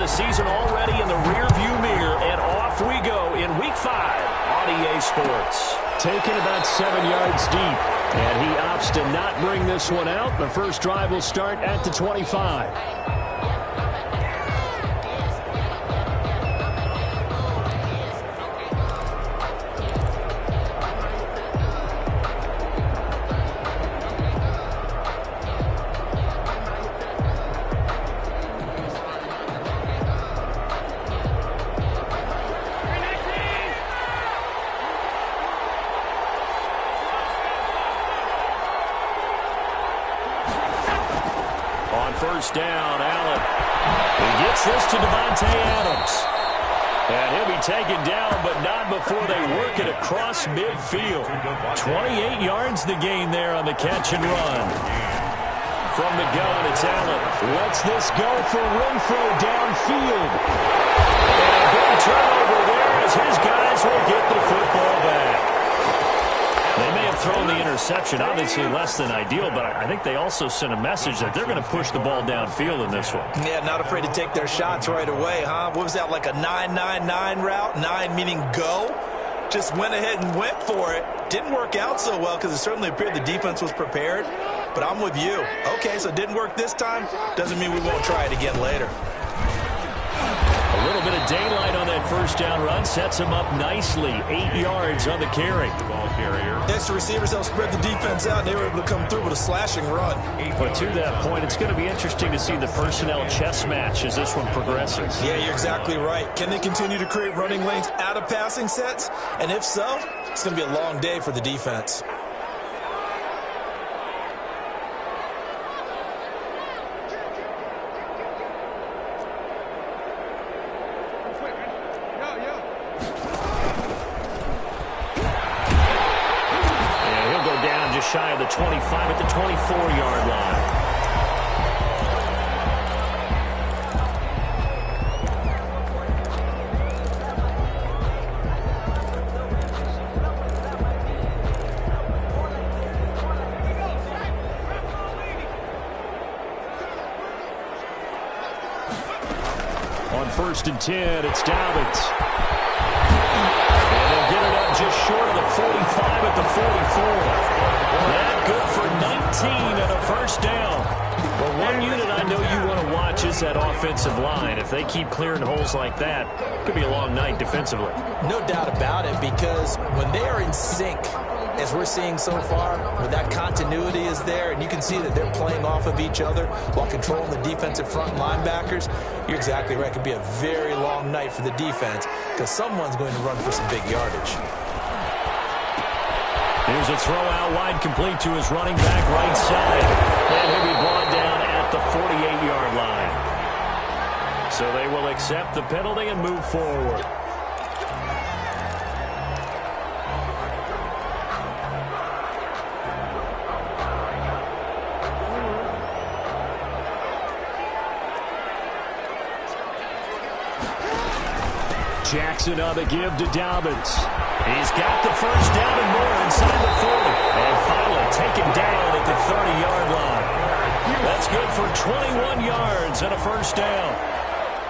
The season already in the rearview mirror, and off we go in Week 5 on EA Sports. Taken about 7 yards deep, and he opts to not bring this one out. The first drive will start at the 25. First down, Allen. He gets this to Devontae Adams. And he'll be taken down, but not before they work it across midfield. 28 yards the gain there on the catch and run. From the gun, it's Allen. Lets this go for Renfro downfield. And a big turnover there as his guys will get the football back. They may have thrown the interception, obviously less than ideal, but I think they also sent a message that they're going to push the ball downfield in this one. Yeah, not afraid to take their shots right away, huh? What was that, like a 9-9-9 route? 9 meaning go? Just went ahead and went for it. Didn't work out so well because it certainly appeared the defense was prepared. But I'm with you. Okay, so it didn't work this time. Doesn't mean we won't try it again later. A little bit of daylight on that first down run sets him up nicely. 8 yards on the carry. Extra receivers help spread the defense out, and they were able to come through with a slashing run. But to that point, it's going to be interesting to see the personnel chess match as this one progresses. Yeah, you're exactly right. Can they continue to create running lanes out of passing sets? And if so, it's going to be a long day for the defense. Shy of the 25 at the 24-yard line. On 1st and 10, it's Dobbins. And they'll get it up just short of the 45 at the 44. That good for 19 and a first down. Well, one unit I know you want to watch is that offensive line. If they keep clearing holes like that, it could be a long night defensively. No doubt about it, because when they are in sync, as we're seeing so far, when that continuity is there, and you can see that they're playing off of each other while controlling the defensive front linebackers, you're exactly right. It could be a very long night for the defense because someone's going to run for some big yardage. Here's a throw out wide, complete to his running back right side. And he'll be brought down at the 48-yard line. So they will accept the penalty and move forward. Jackson on the give to Dobbins. He's got the first down and more inside the 40. And finally taken down at the 30-yard line. That's good for 21 yards and a first down.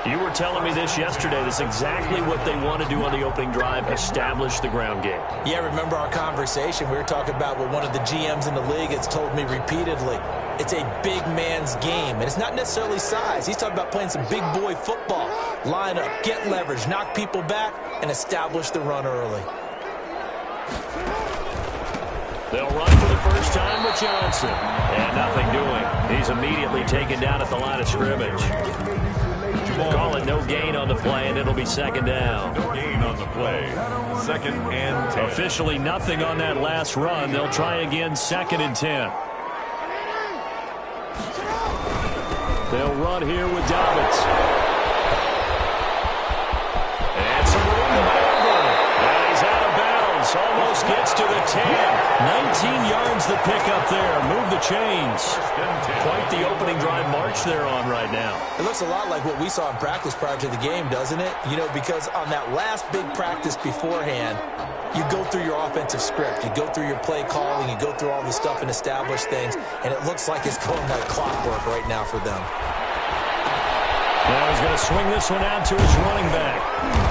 You were telling me this yesterday. This is exactly what they want to do on the opening drive, establish the ground game. Yeah, remember our conversation. We were talking about what one of the GMs in the league has told me repeatedly. It's a big man's game, and it's not necessarily size. He's talking about playing some big boy football. Line up, get leverage, knock people back, and establish the run early. They'll run for the first time with Johnson. And nothing doing. He's immediately taken down at the line of scrimmage. Call it no gain on the play, and it'll be second down. No gain on the play. 2nd and 10. Officially nothing on that last run. They'll try again 2nd and 10. They'll run here with Dobbins. And some room to maneuver. And he's out of bounds. Almost gets to the 10. 19 yards the pickup there. Move the chains. Quite the opening drive march they're on right now. It looks a lot like what we saw in practice prior to the game, doesn't it? You know, because on that last big practice beforehand, you go through your offensive script. You go through your play calling. You go through all the stuff and establish things. And it looks like it's going like clockwork right now for them. Now he's going to swing this one out to his running back.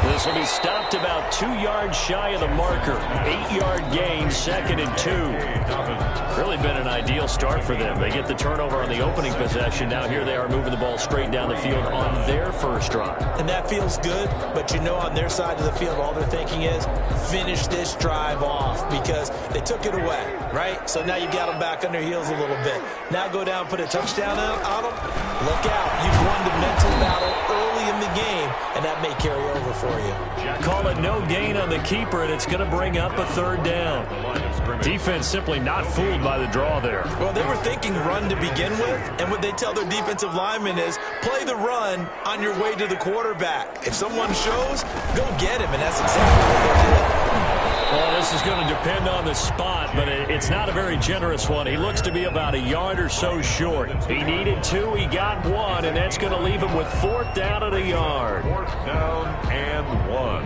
This will be stopped about 2 yards shy of the marker. 8-yard gain, 2nd and 2. Really been an ideal start for them. They get the turnover on the opening possession. Now here they are moving the ball straight down the field on their first drive. And that feels good, but you know on their side of the field, all they're thinking is finish this drive off because they took it away, right? So now you got them back on their heels a little bit. Now go down, put a touchdown on them. Look out. You've won the mental battle early in the game, and that may carry over for you. Call it no gain on the keeper, and it's going to bring up a 3rd down. Defense simply not fooled by the draw there. Well, they were thinking run to begin with, and what they tell their defensive linemen is play the run on your way to the quarterback. If someone shows, go get him, and that's exactly what they did. Well, this is going to depend on the spot, but it's not a very generous one. He looks to be about a yard or so short. He needed 2, he got 1, and that's going to leave him with 4th down at a yard. 4th down and 1.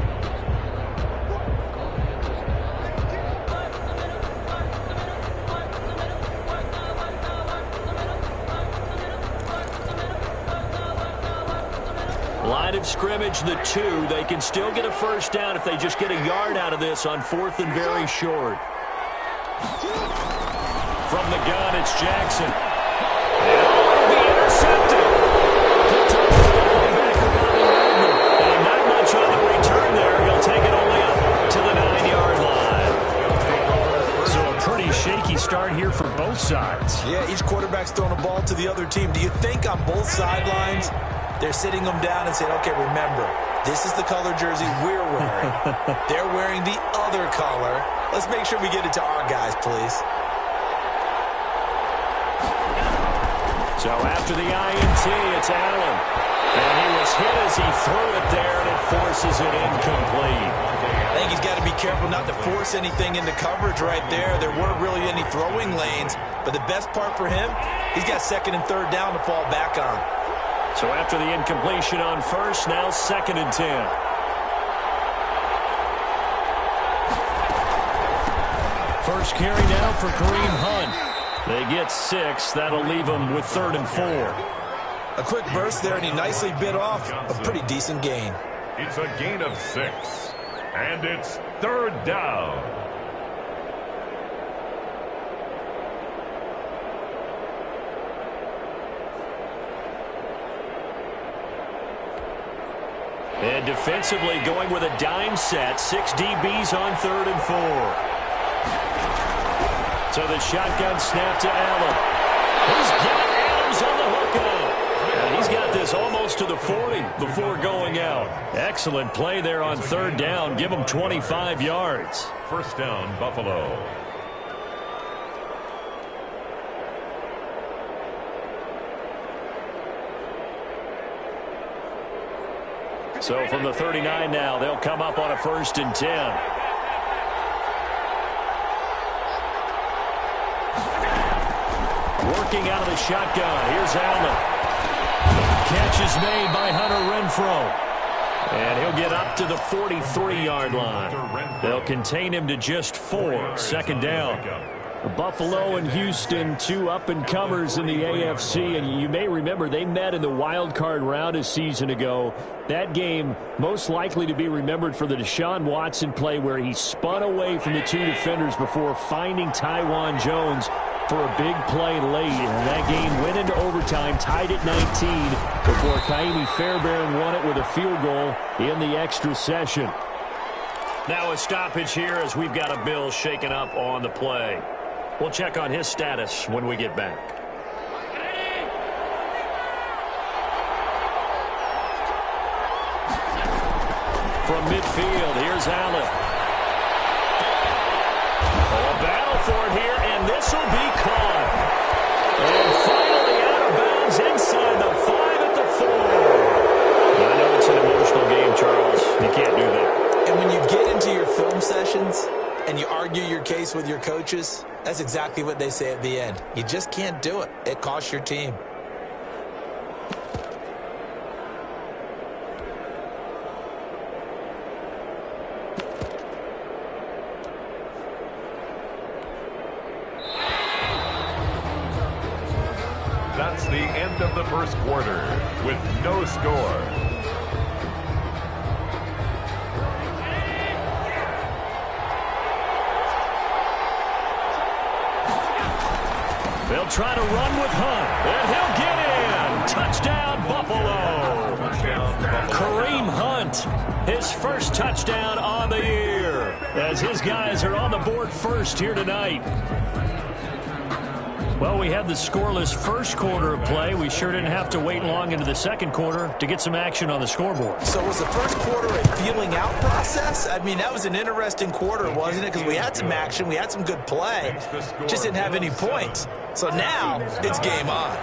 Line of scrimmage, the 2. They can still get a 1st down if they just get a yard out of this on 4th and very short. From the gun, it's Jackson. It'll be intercepted. And not much on the return there. He'll take it only up to the 9-yard line. So a pretty shaky start here for both sides. Yeah, each quarterback's throwing a ball to the other team. Do you think on both sidelines they're sitting them down and saying, okay, remember, this is the color jersey we're wearing. They're wearing the other color. Let's make sure we get it to our guys, please. So after the INT, it's Allen. And he was hit as he threw it there, and it forces it incomplete. I think he's got to be careful not to force anything into coverage right there. There weren't really any throwing lanes, but the best part for him, he's got 2nd and 3rd down to fall back on. So after the incompletion on 1st, now 2nd and 10. First carry now for Kareem Hunt. They get 6. That'll leave them with 3rd and 4. A quick burst there, and he nicely bit off a pretty decent gain. It's a gain of 6. And it's 3rd down. And defensively going with a dime set. 6 DBs on 3rd and 4. So the shotgun snap to Allen. He's got Adams on the hookup. And he's got this almost to the 40 before going out. Excellent play there on 3rd down. Give him 25 yards. 1st down, Buffalo. So from the 39 now, they'll come up on a 1st and 10. Working out of the shotgun. Here's Allen. Catch is made by Hunter Renfrow. And he'll get up to the 43-yard line. They'll contain him to just 4. 2nd down. Buffalo and Houston, 2 up-and-comers in the AFC, and you may remember they met in the wild card round a season ago. That game most likely to be remembered for the Deshaun Watson play where he spun away from the 2 defenders before finding Tywan Jones for a big play late. And that game went into overtime, tied at 19, before Kaimi Fairbairn won it with a field goal in the extra session. Now a stoppage here as we've got a Bill shaken up on the play. We'll check on his status when we get back. From midfield, here's Allen. A battle for it here, and this will be caught. And finally out of bounds inside the 5 at the 4. I know it's an emotional game, Charles. You can't do that. And when you get into your film sessions and you argue your case with your coaches, that's exactly what they say at the end. You just can't do it. It costs your team. That's the end of the first quarter. with no score. They'll try to run with Hunt, and he'll get in. Touchdown, Buffalo. Kareem Hunt, his first touchdown on the year, as his guys are on the board first here tonight. Well, we had the scoreless first quarter of play. We sure didn't have to wait long into the second quarter to get some action on the scoreboard. So was the first quarter a feeling out process? I mean, that was an interesting quarter, wasn't it? Because we had some action, we had some good play, just didn't have any points. So now it's game on.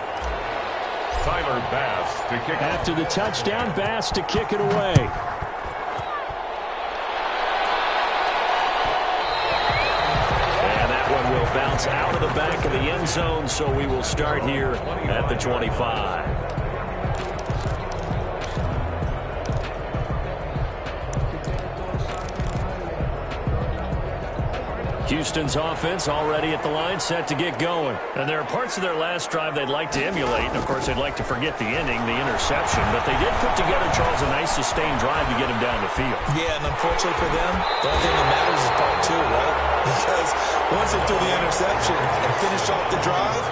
Tyler Bass to kick. After the touchdown, Bass to kick it away. Will bounce out of the back of the end zone, so we will start here at the 25. Houston's offense already at the line, set to get going. And there are parts of their last drive they'd like to emulate. And, of course, they'd like to forget the ending, the interception. But they did put together, Charles, a nice sustained drive to get him down the field. Yeah, and unfortunately for them, the only thing that matters is part two, right? Because once they threw the interception and finished off the drive,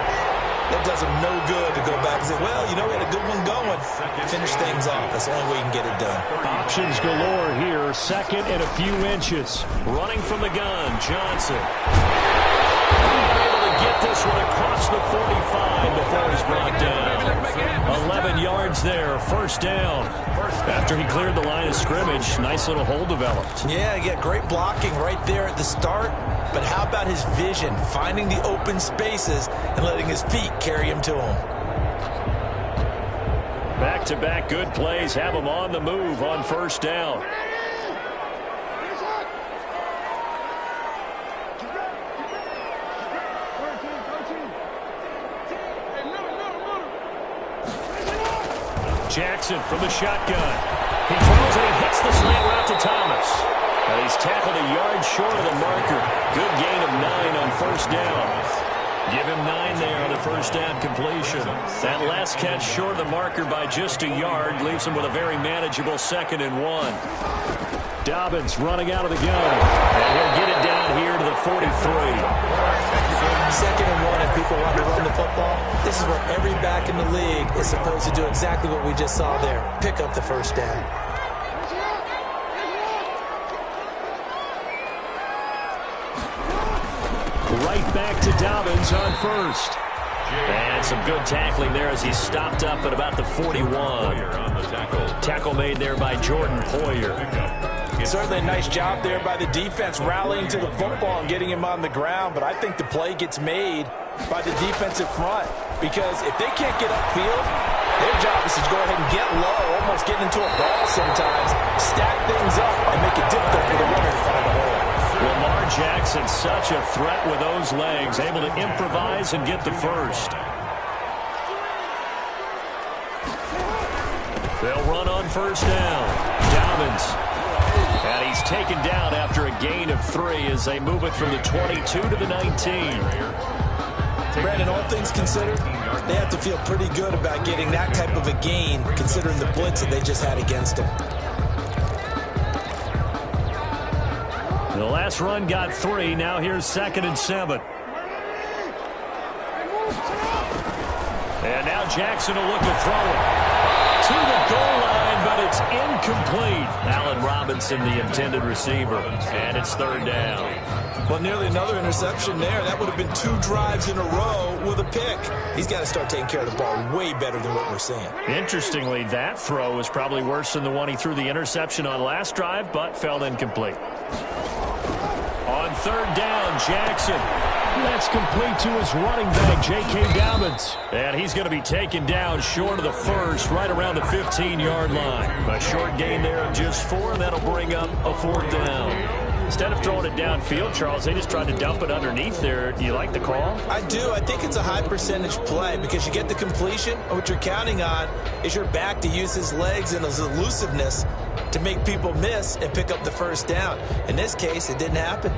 that does them no good to go back and say, well, you know, we had a good one going. Finish things off. That's the only way you can get it done. Options galore here. Second and a few inches. Running from the gun, Johnson. Able to get this one across the 45 before he's brought down. 11 yards there, first down. After he cleared the line of scrimmage, nice little hole developed. Yeah, he got great blocking right there at the start. But how about his vision, finding the open spaces and letting his feet carry him to him? Back-to-back good plays have him on the move on first down. Jackson from the shotgun. He throws it and hits the slant route to Thomas. And he's tackled a yard short of the marker. Good gain of 9 on first down. Give him 9 there on the first down completion. That last catch short of the marker by just a yard leaves him with a very manageable 2nd and 1. Dobbins running out of the gun. And he'll get it down here to the 43. 2nd and 1 and people want to run the football. This is where every back in the league is supposed to do exactly what we just saw there. Pick up the first down. Right back to Dobbins on first. And some good tackling there as he stopped up at about the 41. Tackle made there by Jordan Poyer. Certainly a nice job there by the defense rallying to the football and getting him on the ground, but I think the play gets made by the defensive front because if they can't get upfield, their job is to go ahead and get low, almost get into a ball sometimes, stack things up, and make it difficult for the runner to find the hole. Lamar Jackson, such a threat with those legs, able to improvise and get the first. They'll run on first down. Dobbins. And he's taken down after a gain of 3 as they move it from the 22 to the 19. Brandon, all things considered, they have to feel pretty good about getting that type of a gain considering the blitz that they just had against them. The last run got 3. Now here's 2nd and 7. And now Jackson will look to throw it to the goal line, but it's incomplete. Allen Robinson, the intended receiver, and it's 3rd down. Well, nearly another interception there. That would have been 2 drives in a row with a pick. He's got to start taking care of the ball way better than what we're seeing. Interestingly, that throw was probably worse than the one he threw the interception on last drive, but fell incomplete. On 3rd down, Jackson. That's complete to his running back, J.K. Dobbins. And he's going to be taken down short of the first, right around the 15-yard line. A short gain there of just 4, and that'll bring up a 4th down. Instead of throwing it downfield, Charles, they just tried to dump it underneath there. Do you like the call? I do. I think it's a high percentage play because you get the completion, and what you're counting on is your back to use his legs and his elusiveness to make people miss and pick up the first down. In this case, it didn't happen.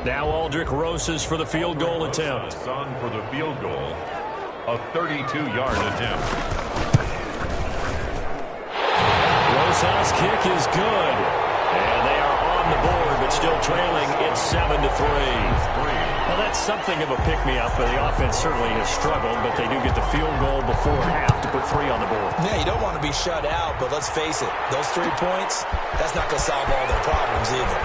Now Aldrich Rosas for the field goal attempt. Son for the field goal. A 32-yard attempt. Rosas' kick is good. And they are on the board, but still trailing. It's 7-3. Well, that's something of a pick-me-up. The offense certainly has struggled, but they do get the field goal before half to put 3 on the board. Yeah, you don't want to be shut out, but let's face it, those 3 points, that's not going to solve all their problems either.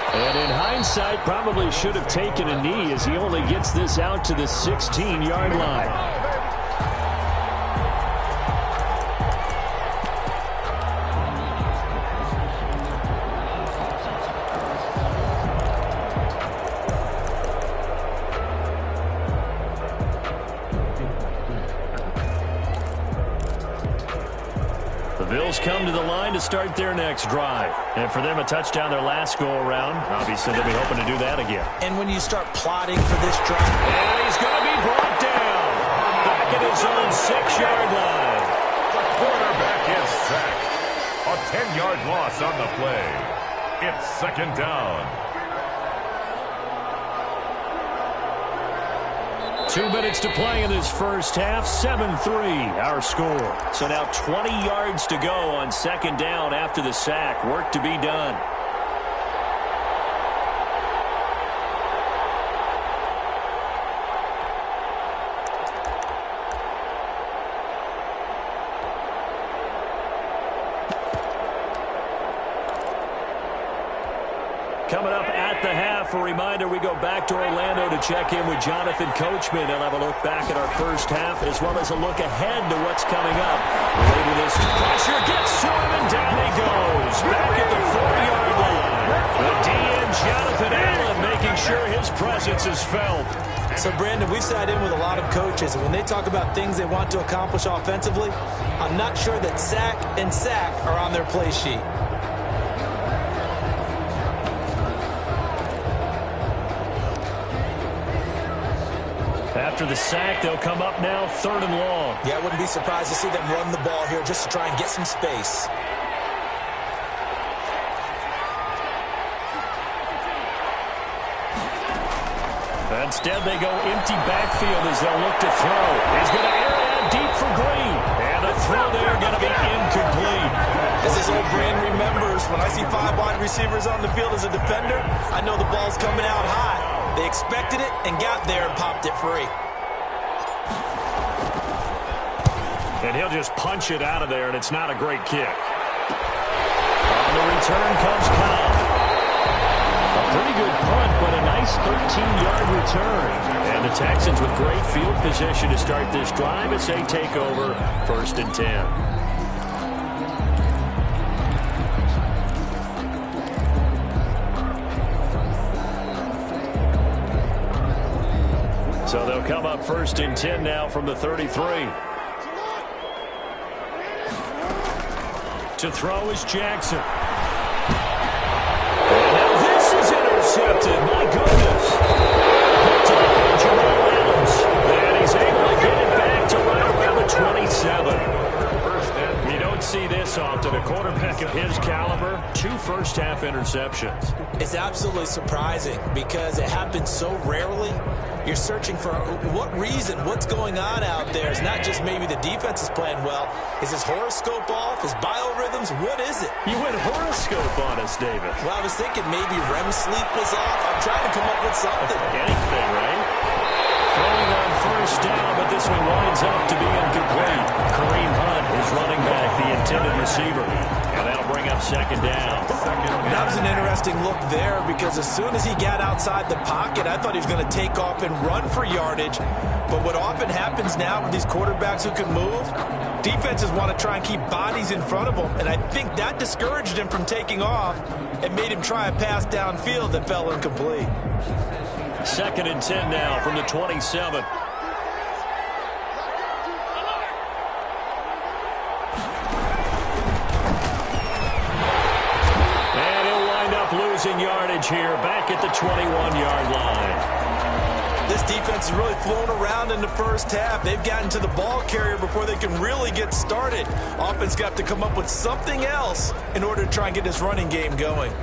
And in hindsight, probably should have taken a knee as he only gets this out to the 16-yard line. Come to the line to start their next drive. And for them, a touchdown their last go-around. Obviously, they'll be hoping to do that again. And when you start plotting for this drive... And he's going to be brought down. Back at his own 6-yard line. The quarterback is sacked. A 10-yard loss on the play. It's 2nd down. 2 minutes to play in this first half. 7-3, our score. So now 20 yards to go on 2nd down after the sack. Work to be done. Coming up at the half, a reminder, we go back to Orlando to check in with Jonathan Coachman. He'll have a look back at our first half as well as a look ahead to what's coming up. Later this pressure gets to him, and down he goes. Back at the 4-yard line. The DN, Jonathan Allen, making sure his presence is felt. So, Brandon, we've sat in with a lot of coaches, and when they talk about things they want to accomplish offensively, I'm not sure that sack and sack are on their play sheet. After the sack, they'll come up now 3rd and long. Yeah, I wouldn't be surprised to see them run the ball here just to try and get some space. Instead, they go empty backfield as they'll look to throw. He's going to air it out deep for Green. And the throw there going to be incomplete. As this old brain remembers, when I see 5 wide receivers on the field as a defender, I know the ball's coming out hot. They expected it and got there and popped it free. And he'll just punch it out of there, and it's not a great kick. On the return comes Cobb. A pretty good punt, but a nice 13-yard return. And the Texans with great field position to start this drive as they take over 1st and 10. So they'll come up 1st and 10 now from the 33. To throw is Jackson. And now this is intercepted. My goodness. Picked up by Jamal Adams. And he's able to get it back to right around the 27. You don't see this often. A quarterback of his caliber, 2 first-half interceptions. It's absolutely surprising because it happens so rarely. You're searching for what reason, what's going on out there. It's not just maybe the defense is playing well. Is his horoscope off? His biorhythms? What is it? You went horoscope on us, David. Well, I was thinking maybe REM sleep was off. I'm trying to come up with something. Anything, right? Throwing on 1st down, but this one winds up to be incomplete. Kareem Hunt is running back, the intended receiver. And that'll bring up 2nd down. That was an interesting look there because as soon as he got outside the pocket, I thought he was going to take off and run for yardage. But what often happens now with these quarterbacks who can move, defenses want to try and keep bodies in front of them. And I think that discouraged him from taking off and made him try a pass downfield that fell incomplete. 2nd and 10 now from the 27. And he'll wind up losing yardage here back at the 21-yard line. This defense has really flown around in the first half. They've gotten to the ball carrier before they can really get started. Offense got to come up with something else in order to try and get this running game going.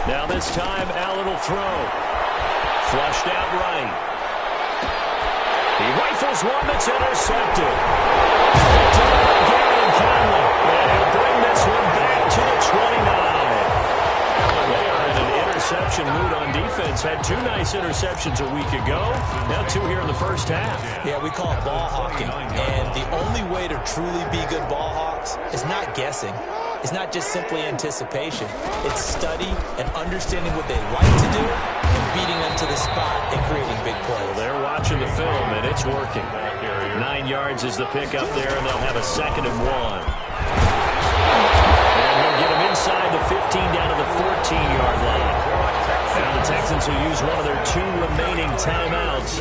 Now this time, Allen will throw. Flushed out right. He rifles one that's intercepted. Picked up by Gary Conley. And he'll bring this one back to the 29. They are in an interception mood on defense. Had 2 nice interceptions a week ago. Now 2 here in the first half. Yeah, we call it ball hawking. And the only way to truly be good ball hawks is not guessing. It's not just simply anticipation. It's study and understanding what they like to do and beating them to the spot and creating big plays. Well, they're watching the film, and it's working. 9 yards is the pickup there, and they'll have a 2nd and 1. And he'll get him inside the 15 down to the 14-yard line. Now the Texans will use one of their 2 remaining timeouts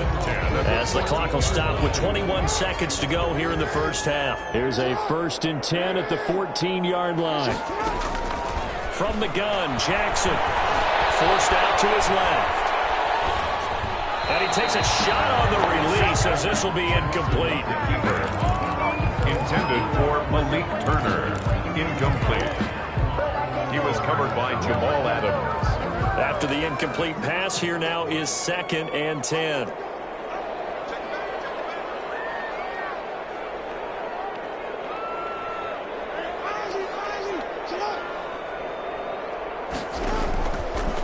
as the clock will stop with 21 seconds to go here in the first half. Here's a 1st and 10 at the 14-yard line. From the gun, Jackson forced out to his left. And he takes a shot on the release as this will be incomplete. Intended for Malik Turner. Incomplete. He was covered by Jamal Adams. After the incomplete pass, here now is 2nd and 10.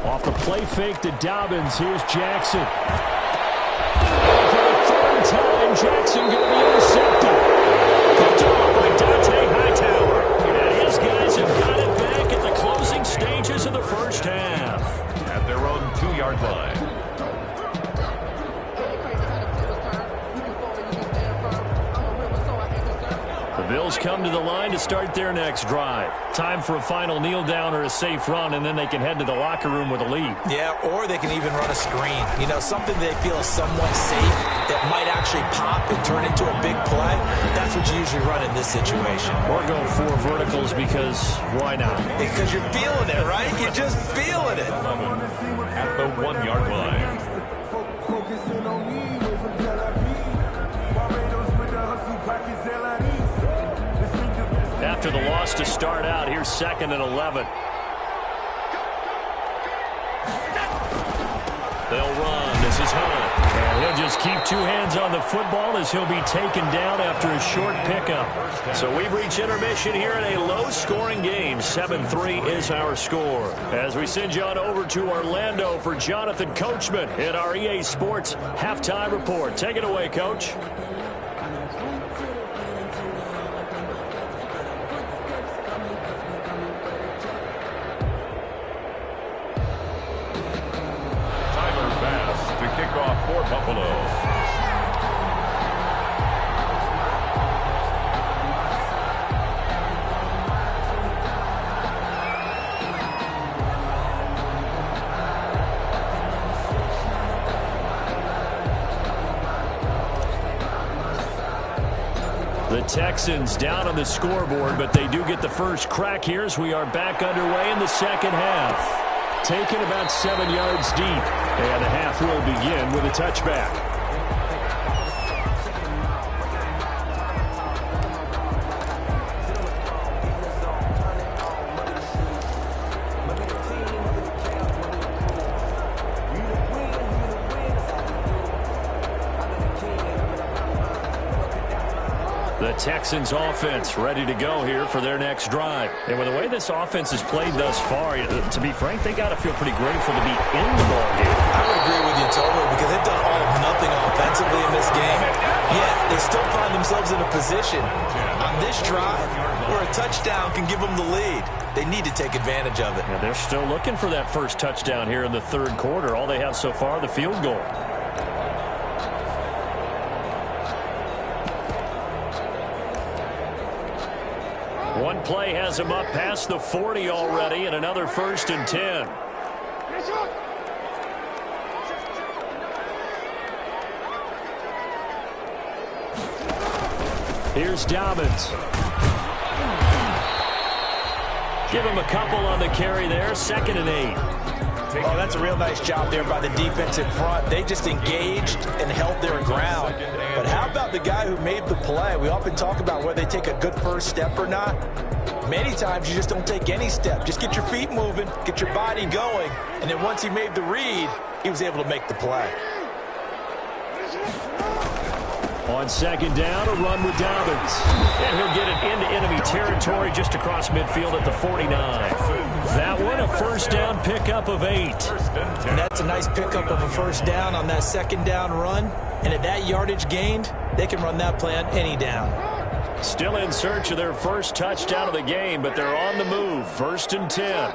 Off the play fake to Dobbins, here's Jackson. For the 3rd time, Jackson going to be intercepted. Picked off by Dante Hightower. And his guys have got it back at the closing stages of the first half. At their own 2-yard line. The Bills come to the line to start their next drive. Time for a final kneel down or a safe run, and then they can head to the locker room with a lead. Yeah, or they can even run a screen. You know, something they feel is somewhat safe that might actually pop and turn into a big play. That's what you usually run in this situation. Or go 4 verticals because why not? Because you're feeling it, right? You're just feeling it. At the 1-yard line. After the loss to start out, here's 2nd and 11. They'll run. This is Hunt. And he'll just keep 2 hands on the football as he'll be taken down after a short pickup. So we've reached intermission here in a low-scoring game. 7-3 is our score. As we send you on over to Orlando for Jonathan Coachman in our EA Sports Halftime Report. Take it away, Coach. For Buffalo. The Texans down on the scoreboard, but they do get the first crack here as we are back underway in the second half. Taken about 7 yards deep, and the half will begin with a touchback. The Texans offense ready to go here for their next drive. And with the way this offense has played thus far, to be frank, they got to feel pretty grateful to be in the ball game. I would agree with you totally because they've done all of nothing offensively in this game. Yet they still find themselves in a position on this drive where a touchdown can give them the lead. They need to take advantage of it. Yeah, they're still looking for that first touchdown here in the 3rd quarter. All they have so far, the field goal. One play has him up past the 40 already, and another 1st and 10. Here's Dobbins. Give him a couple on the carry there. 2nd and 8. Oh, that's a real nice job there by the defensive front. They just engaged and held their ground. But how about the guy who made the play? We often talk about whether they take a good first step or not. Many times you just don't take any step. Just get your feet moving, get your body going, and then once he made the read, he was able to make the play. On second down, a run with Dobbins. And he'll get it into enemy territory just across midfield at the 49. That one, a first down pickup of 8. And that's a nice pickup of a first down on that second down run. And at that yardage gained, they can run that play on any down. Still in search of their first touchdown of the game, but they're on the move. 1st and 10.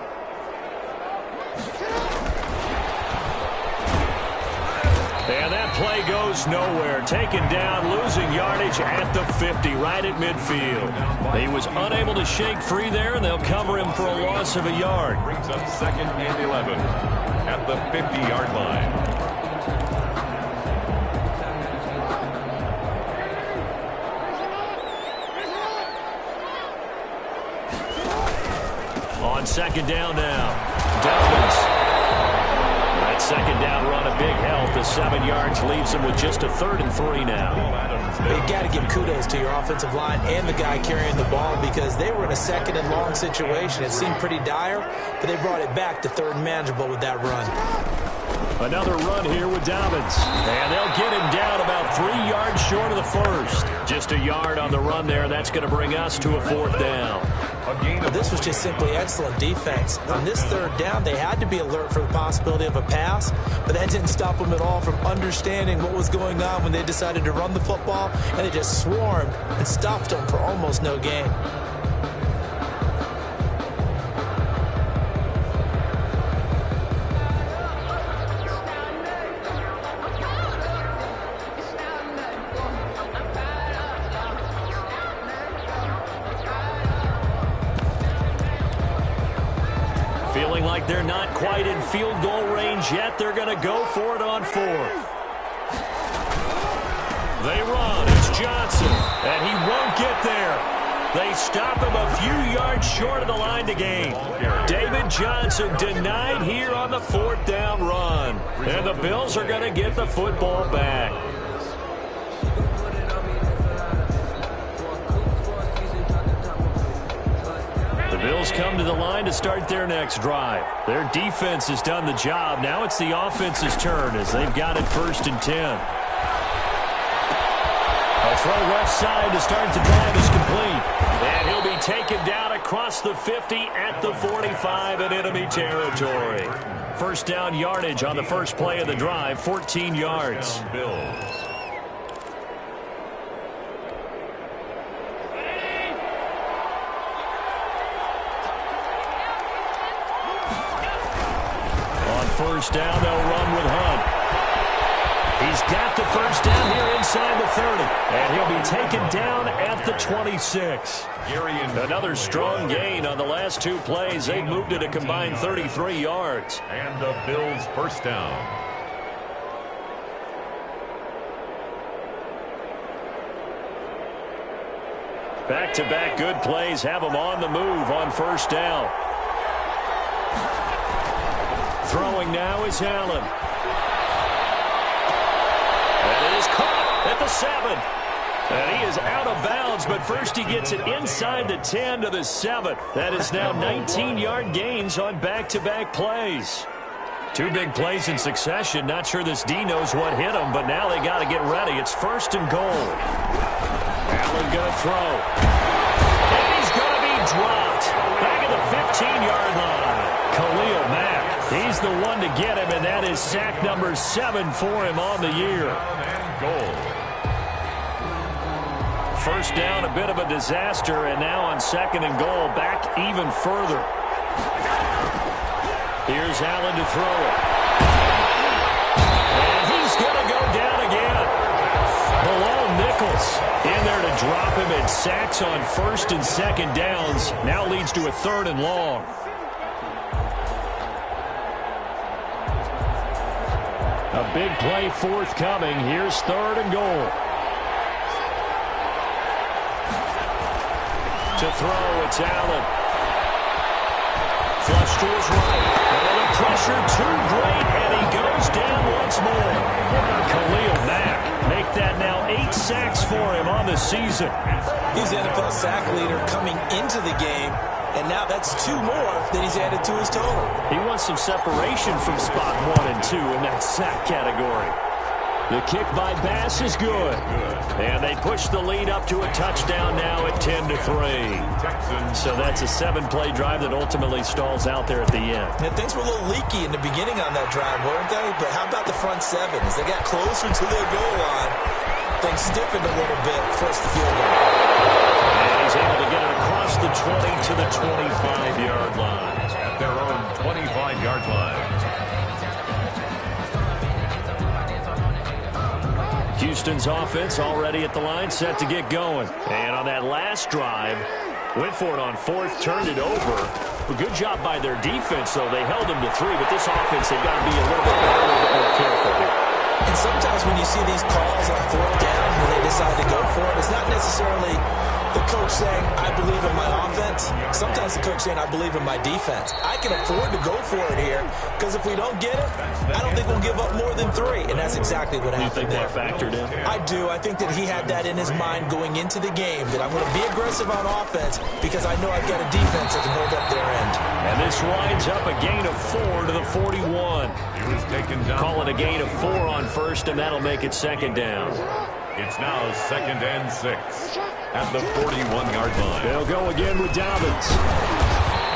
And that play goes nowhere. Taken down, losing yardage at the 50, right at midfield. He was unable to shake free there, and they'll cover him for a loss of a yard. Brings up 2nd and 11 at the 50-yard line. On second down now, Dobbins. That second down run, a big help. The 7 yards leaves him with just a 3rd and 3 now. You got to give kudos to your offensive line and the guy carrying the ball because they were in a 2nd and long situation. It seemed pretty dire, but they brought it back to 3rd and manageable with that run. Another run here with Dobbins. And they'll get him down about 3 yards short of the first. Just a yard on the run there. That's going to bring us to a 4th down. Well, this was just simply excellent defense. On this 3rd down, they had to be alert for the possibility of a pass, but that didn't stop them at all from understanding what was going on when they decided to run the football, and they just swarmed and stuffed them for almost no gain. Feeling like they're not quite in field goal range yet. They're going to go for it on 4th. They run. It's Johnson. And he won't get there. They stop him a few yards short of the line to gain. David Johnson denied here on the 4th down run. And the Bills are going to get the football back. Bills come to the line to start their next drive. Their defense has done the job. Now it's the offense's turn as they've got it 1st and 10. A throw left side to start the drive is complete. And he'll be taken down across the 50 at the 45 in enemy territory. First down yardage on the first play of the drive, 14 yards. Bills. First down, they'll run with Hunt. He's got the first down here inside the 30. And he'll be taken down at the 26. Another strong gain on the last 2 plays. They've moved it a combined 33 yards. And the Bills' first down. Back-to-back good plays have them on the move on first down. Throwing now is Allen. And it is caught at the 7. And he is out of bounds, but first he gets it inside the 10 to the 7. That is now 19-yard gains on back-to-back plays. 2 big plays in succession. Not sure this D knows what hit him, but now they got to get ready. It's 1st and goal. Allen going to throw. And he's going to be dropped. Back at the 15-yard line. Khalil Mack. He's the one to get him, and that is sack number 7 for him on the year. First down, a bit of a disaster, and now on 2nd and goal, back even further. Here's Allen to throw it. And he's going to go down again. Below Nichols in there to drop him, and sacks on 1st and 2nd downs. Now leads to a 3rd and long. A big play forthcoming. Here's 3rd and goal. To throw, it's Allen. Flush to his right. And the pressure too season. He's the NFL sack leader coming into the game, and now that's 2 more that he's added to his total. He wants some separation from spot 1 and 2 in that sack category. The kick by Bass is good. And they push the lead up to a touchdown now at 10-3. So that's a 7-play drive that ultimately stalls out there at the end. And things were a little leaky in the beginning on that drive, weren't they? But how about the front 7? As they got closer to their goal line, things stiffened a little bit, forced the field goal. And he's able to get it across the 20 to the 25-yard line. At their own 25-yard line. Houston's offense already at the line, set to get going. And on that last drive, went for it on 4th, turned it over. A good job by their defense, though. They held them to 3, but this offense, they've got to be a little bit better, a little bit more careful here. And sometimes when you see these calls on 4th down, when they decide to go for it, it's not necessarily the coach saying, I believe in my offense. Sometimes the coach saying, I believe in my defense. I can afford to go for it here, because if we don't get it, I don't think we'll give up more than 3. And that's exactly what happened there. You think that factored in? I do. I think that he had that in his mind going into the game, that I'm going to be aggressive on offense because I know I've got a defense that can hold up their end. And this winds up a gain of 4 to the 41. He was taken down. Call it a gain of 4 on 1st, and that'll make it 2nd down. It's now 2nd and 6 at the 41-yard line. They'll go again with Dobbins.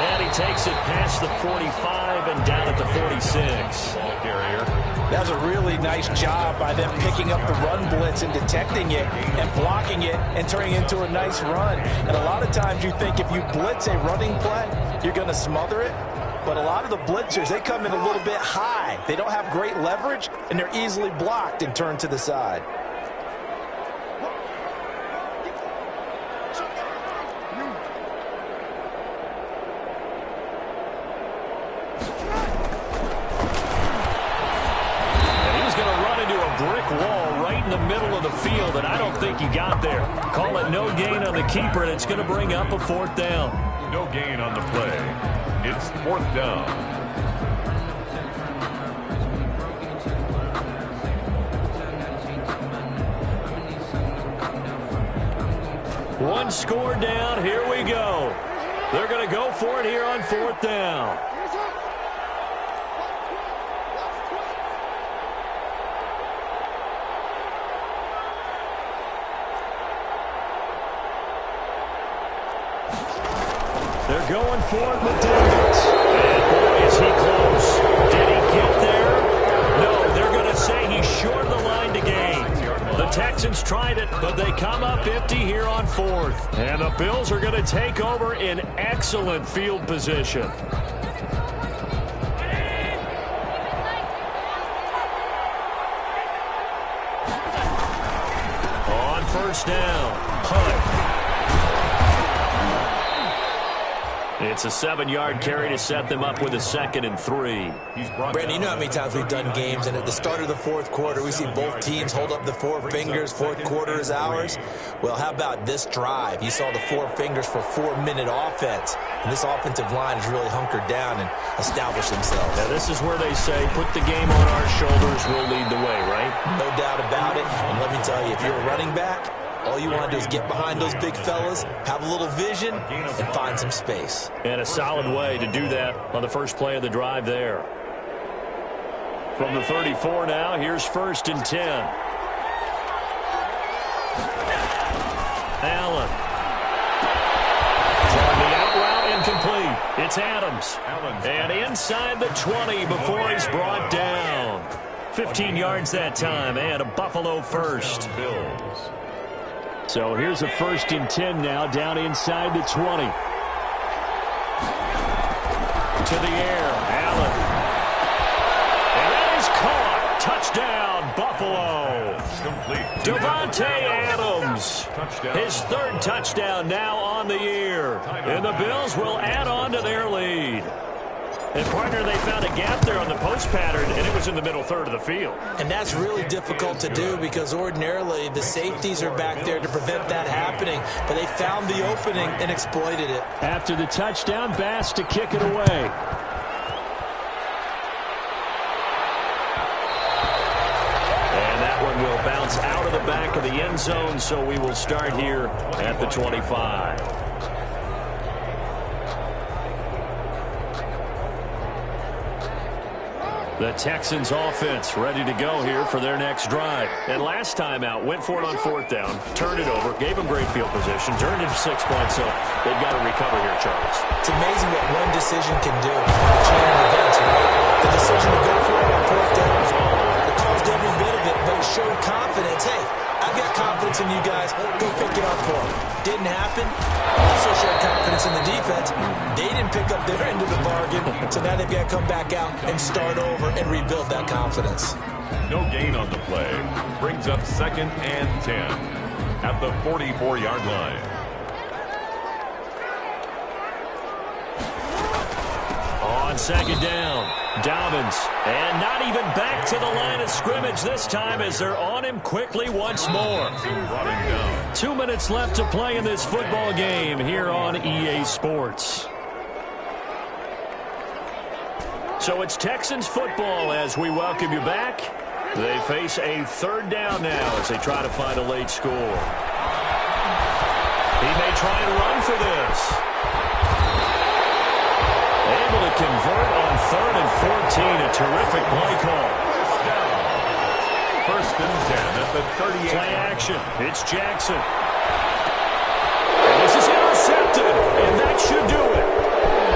And he takes it past the 45 and down at the 46. Ball carrier. That was a really nice job by them picking up the run blitz and detecting it and blocking it and turning it into a nice run. And a lot of times you think if you blitz a running play, you're going to smother it. But a lot of the blitzers, they come in a little bit high. They don't have great leverage, and they're easily blocked and turned to the side. Brick wall right in the middle of the field, and I don't think he got there. Call it no gain on the keeper, and it's going to bring up a 4th down. No gain on the play. It's 4th down. One score down. Here we go. They're going to go for it here on 4th down. They're going for it with Davis. And boy, is he close. Did he get there? No, they're going to say he's short of the line to gain. The Texans tried it, but they come up empty here on 4th. And the Bills are going to take over in excellent field position. On 1st down, Hunt. It's a 7-yard carry to set them up with a 2nd and 3. Brandon, you know how many times we've done games, and at the start of the 4th quarter, we see both teams hold up the 4 fingers. 4th quarter is ours. Well, how about this drive? You saw the 4 fingers for 4-minute offense, and this offensive line has really hunkered down and established themselves. Now, this is where they say, put the game on our shoulders, we'll lead the way, right? No doubt about it. And let me tell you, if you're a running back, all you want to do is get behind those big fellas, have a little vision, and find some space. And a solid way to do that on the first play of the drive there. From the 34 now, here's 1st and 10. Allen. Trying the out route, incomplete. It's Adams. And inside the 20 before he's brought down. 15 yards that time, and a Buffalo first. So here's a 1st and 10 now, down inside the 20. To the air, Allen. And that is caught. Touchdown, Buffalo. Devontae Adams. His 3rd touchdown now on the year. And the Bills will add on to their lead. And, partner, they found a gap there on the post pattern, and it was in the middle 3rd of the field. And that's really difficult to do because ordinarily the safeties are back there to prevent that happening. But they found the opening and exploited it. After the touchdown, Bass to kick it away. And that one will bounce out of the back of the end zone, so we will start here at the 25. The Texans offense ready to go here for their next drive. And last time out, went for it on 4th down, turned it over, gave them great field position, turned it to 6 points, so they've got to recover here, Charles. It's amazing what one decision can do in the chain of events, right? The decision to go for it on 4th down, it caused every bit of it, but it showed confidence. Hey, I've got confidence in you guys. Go pick it up for them. Didn't happen. Also showed confidence in the defense. They didn't pick up their end of the bargain, so now they've got to come back out and start over and rebuild that confidence. No gain on the play. Brings up 2nd and 10 at the 44-yard line. On 2nd down, Dobbins, and not even back to the line of scrimmage this time as they're on him quickly once more. 2 minutes left to play in this football game here on EA Sports. So it's Texans football as we welcome you back. They face a 3rd down now as they try to find a late score. He may try and run for this. Able to convert on 3rd and 14. A terrific play call. 1st and 10 at the 38. Play action. It's Jackson. And this is intercepted. And that should do it.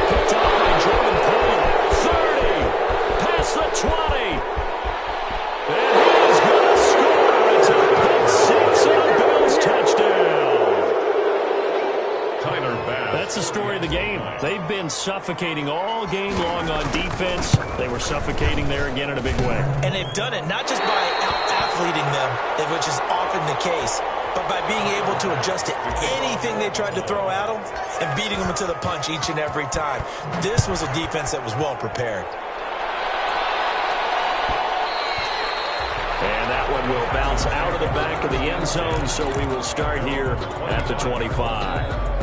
Picked up by Jordan Poole. 30. Past the 20. And he's going to score. It's a pick 6 and a Bills touchdown. That's the story of the game. They've been suffocating all game long on defense. They were suffocating there again in a big way. And they've done it not just by out-athleting them, which is often the case, but by being able to adjust to anything they tried to throw at them and beating them to the punch each and every time. This was a defense that was well prepared. And that one will bounce out of the back of the end zone, so we will start here at the 25.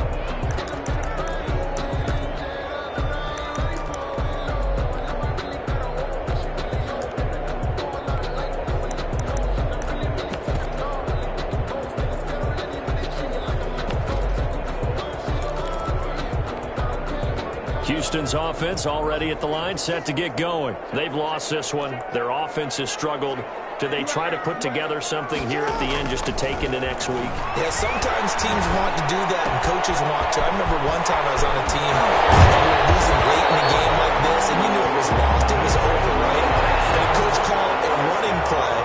Houston's offense already at the line, set to get going. They've lost this one. Their offense has struggled. Do they try to put together something here at the end just to take into next week? Yeah, sometimes teams want to do that and coaches want to. I remember one time I was on a team and we were losing late in a game like this, and you knew it was lost. It was over, right? And the coach called a running play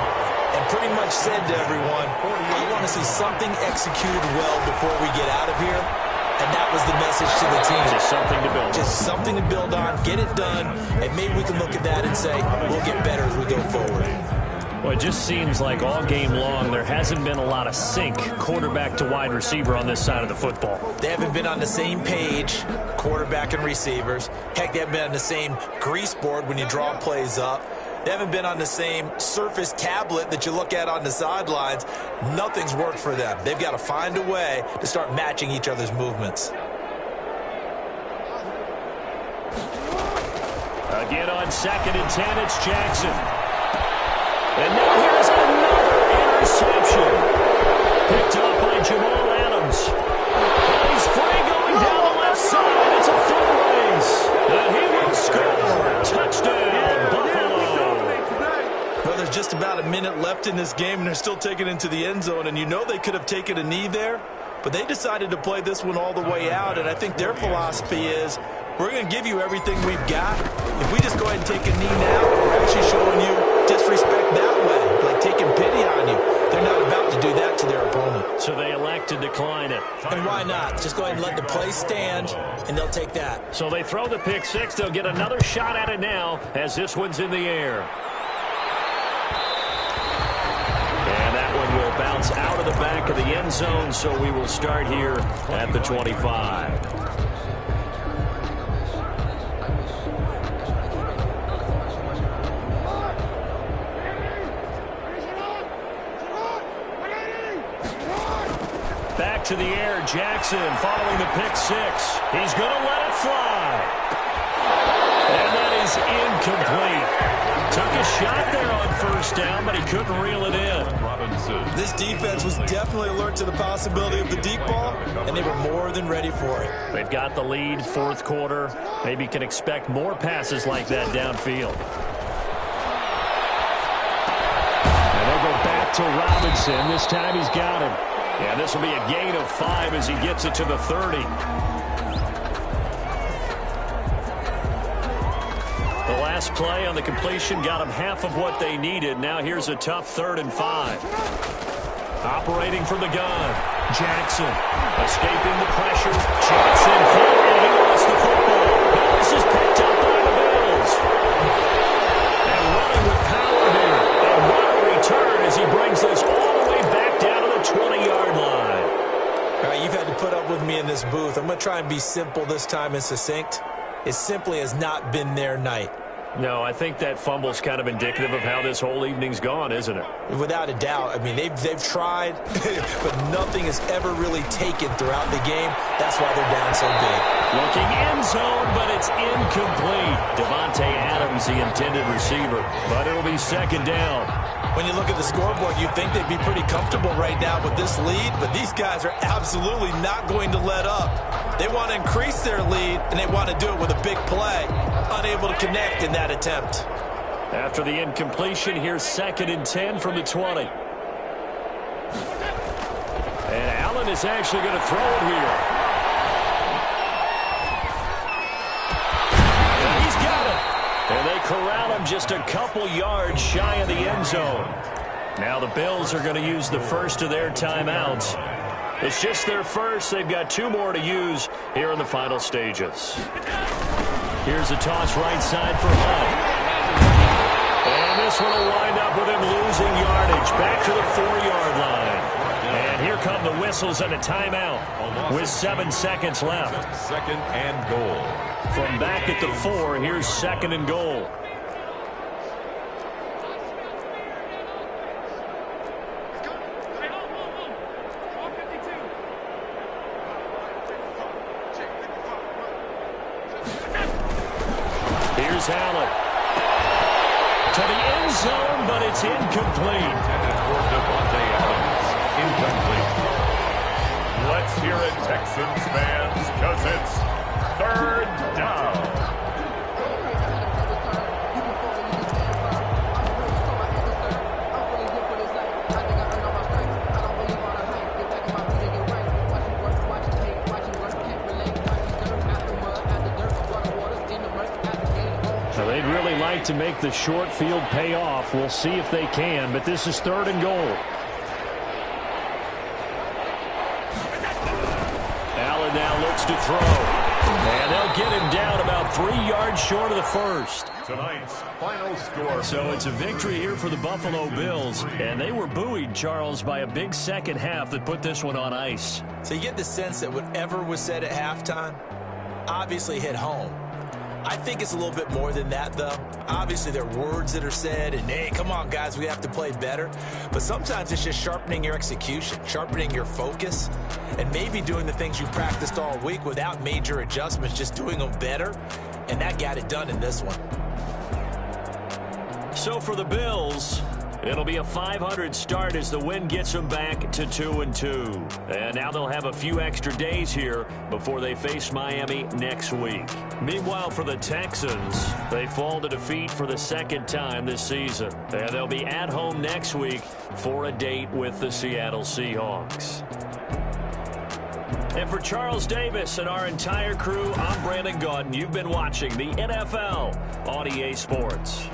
and pretty much said to everyone, I want to see something executed well before we get out of here. And that was the message to the team. Just something to build on. Just something to build on, get it done, and maybe we can look at that and say, we'll get better as we go forward. Well, it just seems like all game long there hasn't been a lot of sync quarterback to wide receiver on this side of the football. They haven't been on the same page, quarterback and receivers. Heck, they haven't been on the same grease board when you draw plays up. They haven't been on the same Surface tablet that you look at on the sidelines. Nothing's worked for them. They've got to find a way to start matching each other's movements. Again on 2nd and 10, it's Jackson. And now here's another interception. Picked up by Jamal Adams. He's free going down the left side. It's a full race. And he will score. Touchdown, Buffalo. Well, there's just about a minute left in this game, and they're still taking it into the end zone. And you know they could have taken a knee there, but they decided to play this one all the way out. And I think their philosophy is, we're going to give you everything we've got. If we just go ahead and take a knee now, we're actually showing you disrespect that way, like taking pity on you. They're not about to do that to their opponent. So they elect to decline it. And why not? Just go ahead and let the play stand, and they'll take that. So they throw the pick 6. They'll get another shot at it now as this one's in the air. And that one will bounce out of the back of the end zone, so we will start here at the 25. Back to the air, Jackson following the pick 6. He's going to let it fly. And that is incomplete. Took a shot there on first down, but he couldn't reel it in. This defense was definitely alert to the possibility of the deep ball, and they were more than ready for it. They've got the lead, fourth quarter. Maybe can expect more passes like that downfield. And they'll go back to Robinson. This time he's got him. And this will be a gain of 5 as he gets it to the 30. The last play on the completion got them half of what they needed. Now here's a tough 3rd and 5. Operating from the gun. Jackson escaping the pressure. Jackson hit, and he lost the football. This is picked up by the Bills. And running with power here. And what a return as he brings this all the way back down to the 20-yard line. All right, you've had to put up with me in this booth. I'm going to try and be simple this time and succinct. It simply has not been their night. No, I think that fumble's kind of indicative of how this whole evening's gone, isn't it? Without a doubt. I mean, they've tried, but nothing has ever really taken throughout the game. That's why they're down so big. Looking end zone, but it's incomplete. Davante Adams, the intended receiver, but it'll be 2nd down. When you look at the scoreboard, you'd think they'd be pretty comfortable right now with this lead, but these guys are absolutely not going to let up. They want to increase their lead, and they want to do it with a big play. Unable to connect in that attempt. After the incompletion, here's 2nd and 10 from the 20. And Allen is actually going to throw it here. And he's got it. And they corral him just a couple yards shy of the end zone. Now the Bills are going to use the first of their timeouts. It's just their first. They've got 2 more to use here in the final stages. Here's a toss right side for Hunt. And this one will wind up with him losing yardage back to the 4-yard line. And here come the whistles and a timeout with 7 seconds left. 2nd and goal. From back at the 4, here's 2nd and goal. Here's Allen. To the end zone, but it's incomplete. Intended for Davante Adams. Incomplete. Let's hear it, Texans fans, because it's 3rd down. They'd really like to make the short field pay off. We'll see if they can, but this is 3rd and goal. Allen now looks to throw. And they'll get him down about 3 yards short of the first. Tonight's final score. So it's a victory here for the Buffalo Bills. And they were buoyed, Charles, by a big second half that put this one on ice. So you get the sense that whatever was said at halftime obviously hit home. I think it's a little bit more than that, though. Obviously, there are words that are said, and, hey, come on, guys, we have to play better. But sometimes it's just sharpening your execution, sharpening your focus, and maybe doing the things you practiced all week without major adjustments, just doing them better. And that got it done in this one. So for the Bills, it'll be a .500 start as the win gets them back to 2-2. And now they'll have a few extra days here before they face Miami next week. Meanwhile, for the Texans, they fall to defeat for the 2nd time this season. And they'll be at home next week for a date with the Seattle Seahawks. And for Charles Davis and our entire crew, I'm Brandon Gaudin. You've been watching the NFL on EA Sports.